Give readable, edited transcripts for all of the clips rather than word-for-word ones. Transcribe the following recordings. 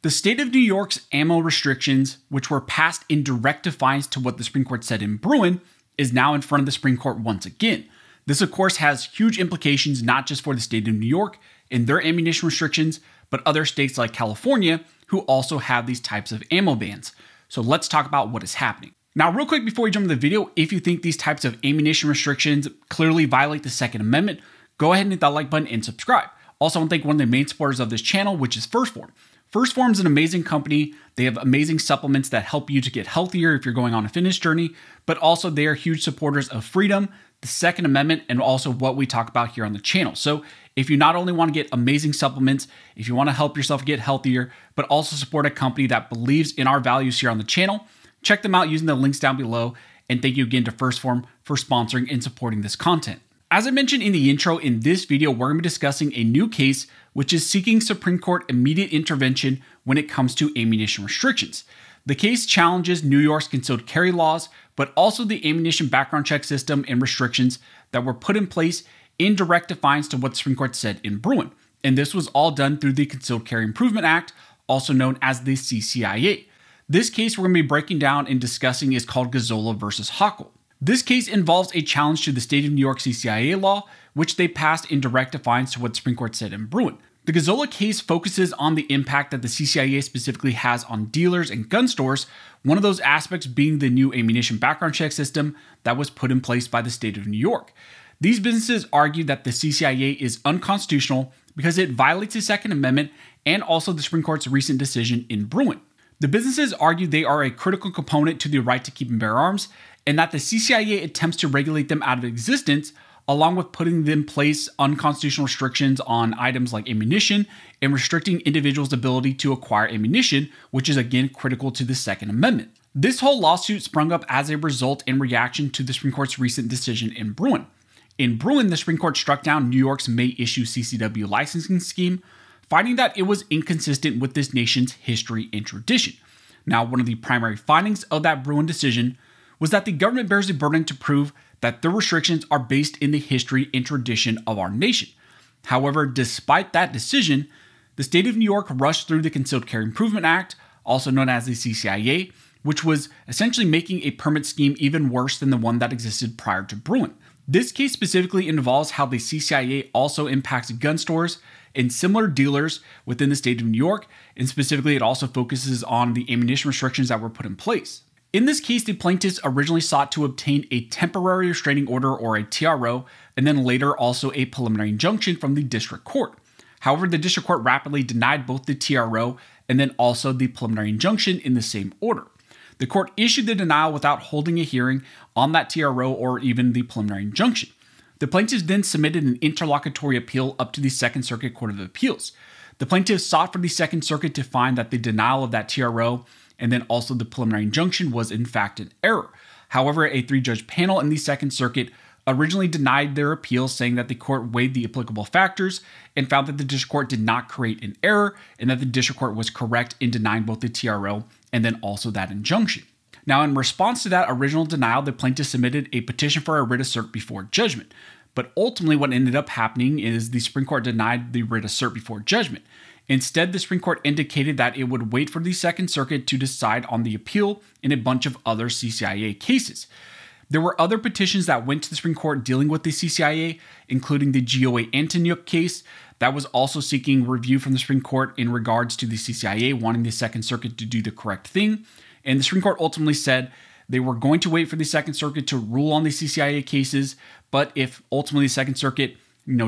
The state of New York's ammo restrictions, which were passed in direct defiance to what the Supreme Court said in Bruen, is now in front of the Supreme Court once again. This, of course, has huge implications not just for the state of New York and their ammunition restrictions, but other states like California, who also have these types of ammo bans. So let's talk about what is happening. Now, real quick before we jump into the video, if you think these types of ammunition restrictions clearly violate the Second Amendment, go ahead and hit that like button and subscribe. Also, I want to thank one of the main supporters of this channel, which is 1st Phorm. 1st Phorm is an amazing company. They have amazing supplements that help you to get healthier if you're going on a fitness journey, but also they are huge supporters of freedom, the Second Amendment, and also what we talk about here on the channel. So if you not only want to get amazing supplements, if you want to help yourself get healthier, but also support a company that believes in our values here on the channel, check them out using the links down below. And thank you again to 1st Phorm for sponsoring and supporting this content. As I mentioned in the intro, in this video, we're going to be discussing a new case which is seeking Supreme Court immediate intervention when it comes to ammunition restrictions. The case challenges New York's concealed carry laws, but also the ammunition background check system and restrictions that were put in place in direct defiance to what the Supreme Court said in Bruen. And this was all done through the Concealed Carry Improvement Act, also known as the CCIA. This case we're going to be breaking down and discussing is called Gazzola versus Hochul. This case involves a challenge to the state of New York CCIA law, which they passed in direct defiance to what the Supreme Court said in Bruen. The Gazzola case focuses on the impact that the CCIA specifically has on dealers and gun stores, one of those aspects being the new ammunition background check system that was put in place by the state of New York. These businesses argue that the CCIA is unconstitutional because it violates the Second Amendment and also the Supreme Court's recent decision in Bruen. The businesses argue they are a critical component to the right to keep and bear arms, and that the CCIA attempts to regulate them out of existence, along with putting in place unconstitutional restrictions on items like ammunition and restricting individuals' ability to acquire ammunition, which is again critical to the Second Amendment. This whole lawsuit sprung up as a result in reaction to the Supreme Court's recent decision in Bruen. In Bruen, the Supreme Court struck down New York's May issue CCW licensing scheme, finding that it was inconsistent with this nation's history and tradition. Now, one of the primary findings of that Bruen decision was that the government bears the burden to prove that the restrictions are based in the history and tradition of our nation. However, despite that decision, the state of New York rushed through the Concealed Carry Improvement Act, also known as the CCIA, which was essentially making a permit scheme even worse than the one that existed prior to Bruen. This case specifically involves how the CCIA also impacts gun stores and similar dealers within the state of New York, and specifically it also focuses on the ammunition restrictions that were put in place. In this case, the plaintiffs originally sought to obtain a temporary restraining order or a TRO, and then later also a preliminary injunction from the district court. However, the district court rapidly denied both the TRO and then also the preliminary injunction in the same order. The court issued the denial without holding a hearing on that TRO or even the preliminary injunction. The plaintiffs then submitted an interlocutory appeal up to the Second Circuit Court of Appeals. The plaintiffs sought for the Second Circuit to find that the denial of that TRO and then also the preliminary injunction was in fact an error. However, a 3-judge panel in the Second Circuit originally denied their appeal, saying that the court weighed the applicable factors and found that the district court did not create an error and that the district court was correct in denying both the TRO and then also that injunction. Now, in response to that original denial, the plaintiff submitted a petition for a writ of cert before judgment. But ultimately, what ended up happening is the Supreme Court denied the writ of cert before judgment. Instead, the Supreme Court indicated that it would wait for the Second Circuit to decide on the appeal in a bunch of other CCIA cases. There were other petitions that went to the Supreme Court dealing with the CCIA, including the GOA Antonyuk case that was also seeking review from the Supreme Court in regards to the CCIA wanting the Second Circuit to do the correct thing. And the Supreme Court ultimately said they were going to wait for the Second Circuit to rule on the CCIA cases, but if ultimately the Second Circuit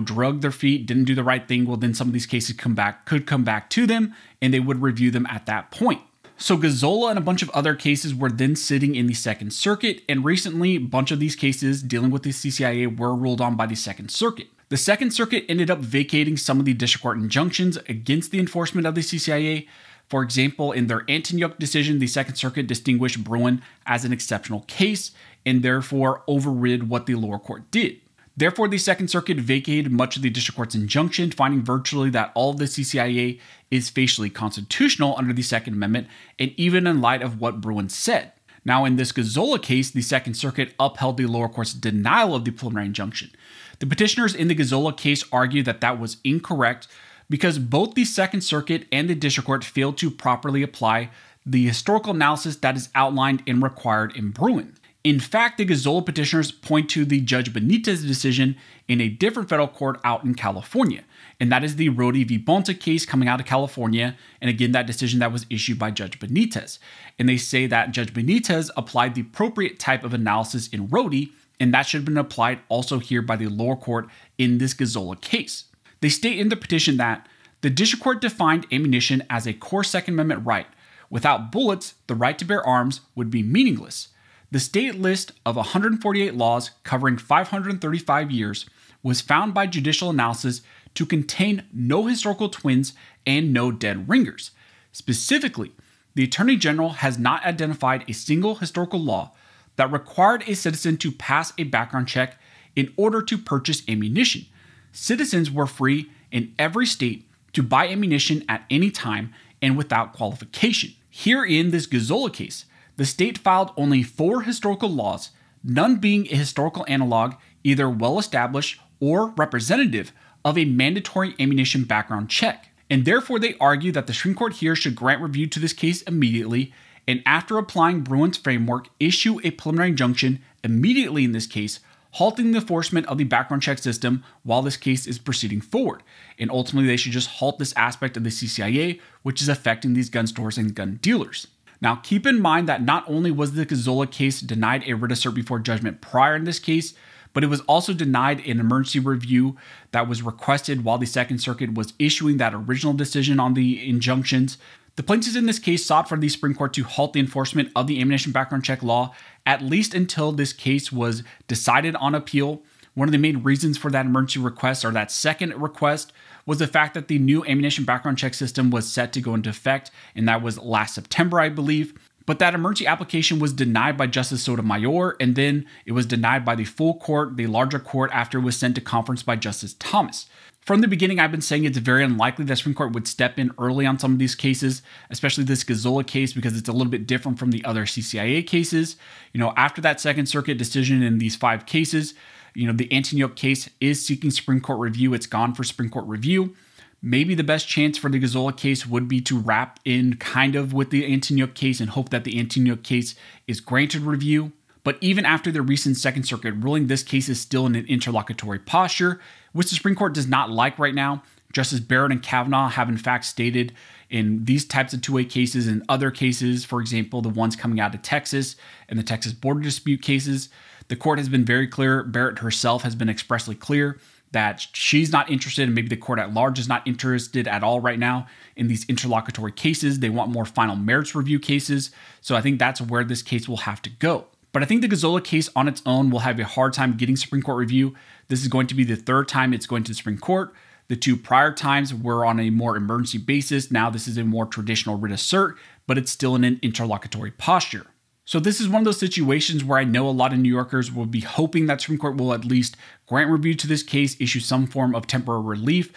drug their feet, didn't do the right thing, well, then some of these cases could come back to them and they would review them at that point. So Gazzola and a bunch of other cases were then sitting in the Second Circuit, and recently a bunch of these cases dealing with the CCIA were ruled on by the Second Circuit. The Second Circuit ended up vacating some of the district court injunctions against the enforcement of the CCIA. For example, in their Antonyuk decision, the Second Circuit distinguished Bruen as an exceptional case and therefore overrid what the lower court did. Therefore, the Second Circuit vacated much of the district court's injunction, finding virtually that all of the CCIA is facially constitutional under the Second Amendment, and even in light of what Bruen said. Now, in this Gazzola case, the Second Circuit upheld the lower court's denial of the preliminary injunction. The petitioners in the Gazzola case argued that that was incorrect because both the Second Circuit and the District Court failed to properly apply the historical analysis that is outlined and required in Bruen. In fact, the Gazzola petitioners point to the Judge Benitez decision in a different federal court out in California, and that is the Rohde v. Bonta case coming out of California, and again, that decision that was issued by Judge Benitez. And they say that Judge Benitez applied the appropriate type of analysis in Rohde, and that should have been applied also here by the lower court in this Gazzola case. They state in the petition that the District Court defined ammunition as a core Second Amendment right. Without bullets, the right to bear arms would be meaningless. The state list of 148 laws covering 535 years was found by judicial analysis to contain no historical twins and no dead ringers. Specifically, the Attorney General has not identified a single historical law that required a citizen to pass a background check in order to purchase ammunition. Citizens were free in every state to buy ammunition at any time and without qualification. Here in this Gazzola case, the state filed only 4 historical laws, none being a historical analog, either well-established or representative of a mandatory ammunition background check. And therefore, they argue that the Supreme Court here should grant review to this case immediately, and after applying Bruen's framework, issue a preliminary injunction immediately in this case, halting the enforcement of the background check system while this case is proceeding forward. And ultimately, they should just halt this aspect of the CCIA, which is affecting these gun stores and gun dealers. Now, keep in mind that not only was the Gazzola case denied a writ of cert before judgment prior in this case, but it was also denied an emergency review that was requested while the Second Circuit was issuing that original decision on the injunctions. The plaintiffs in this case sought for the Supreme Court to halt the enforcement of the ammunition background check law, at least until this case was decided on appeal. One of the main reasons for that emergency request, or that second request, was the fact that the new ammunition background check system was set to go into effect, and that was last September, I believe. But that emergency application was denied by Justice Sotomayor, and then it was denied by the full court, the larger court, after it was sent to conference by Justice Thomas. From the beginning, I've been saying it's very unlikely that the Supreme Court would step in early on some of these cases, especially this Gazzola case, because it's a little bit different from the other CCIA cases. After that Second Circuit decision in these 5 cases, the Antonyuk case is seeking Supreme Court review. It's gone for Supreme Court review. Maybe the best chance for the Gazzola case would be to wrap in kind of with the Antonyuk case and hope that the Antonyuk case is granted review. But even after the recent Second Circuit ruling, this case is still in an interlocutory posture, which the Supreme Court does not like right now. Justice Barrett and Kavanaugh have in fact stated in these types of 2A cases and other cases, for example, the ones coming out of Texas and the Texas border dispute cases, the court has been very clear. Barrett herself has been expressly clear that she's not interested, and maybe the court at large is not interested at all right now in these interlocutory cases. They want more final merits review cases. So I think that's where this case will have to go. But I think the Gazzola case on its own will have a hard time getting Supreme Court review. This is going to be the 3rd time it's going to the Supreme Court. The 2 prior times were on a more emergency basis. Now this is a more traditional writ of cert, but it's still in an interlocutory posture. So this is one of those situations where I know a lot of New Yorkers will be hoping that Supreme Court will at least grant review to this case, issue some form of temporary relief,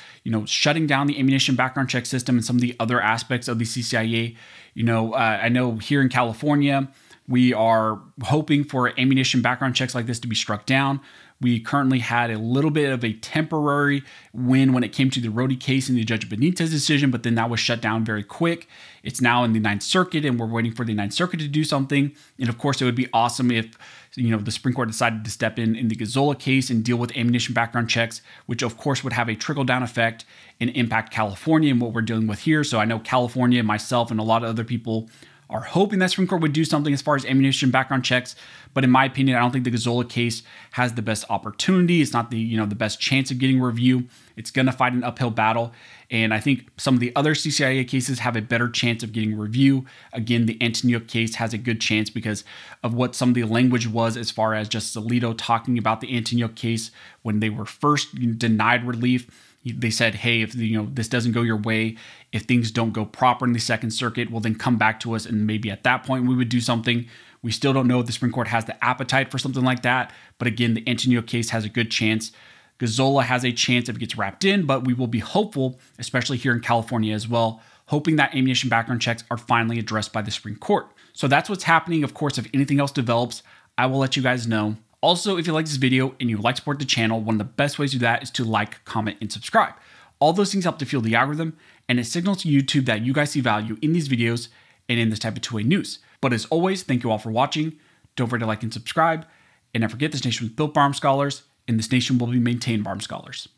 shutting down the ammunition background check system and some of the other aspects of the CCIA. I know here in California, we are hoping for ammunition background checks like this to be struck down. We currently had a little bit of a temporary win when it came to the Rohde case and the Judge Benitez decision, but then that was shut down very quick. It's now in the Ninth Circuit, and we're waiting for the Ninth Circuit to do something. And of course, it would be awesome if the Supreme Court decided to step in the Gazzola case and deal with ammunition background checks, which of course would have a trickle-down effect and impact California and what we're dealing with here. So I know California, myself, and a lot of other people are hoping that Supreme Court would do something as far as ammunition background checks. But in my opinion, I don't think the Gazzola case has the best opportunity. It's not the best chance of getting review. It's going to fight an uphill battle. And I think some of the other CCIA cases have a better chance of getting review. Again, the Antonyuk case has a good chance because of what some of the language was as far as Justice Alito talking about the Antonyuk case when they were first denied relief. They said, hey, if this doesn't go your way, if things don't go proper in the Second Circuit, well, then come back to us, and maybe at that point we would do something. We still don't know if the Supreme Court has the appetite for something like that. But again, the Antonyuk case has a good chance. Gazzola has a chance if it gets wrapped in, but we will be hopeful, especially here in California as well, hoping that ammunition background checks are finally addressed by the Supreme Court. So that's what's happening. Of course, if anything else develops, I will let you guys know. Also, if you like this video and you would like to support the channel, one of the best ways to do that is to like, comment, and subscribe. All those things help to fuel the algorithm, and it signals to YouTube that you guys see value in these videos and in this type of two-way news. But as always, thank you all for watching. Don't forget to like and subscribe. And don't forget, this nation was built by armed scholars, and this nation will be maintained by armed scholars.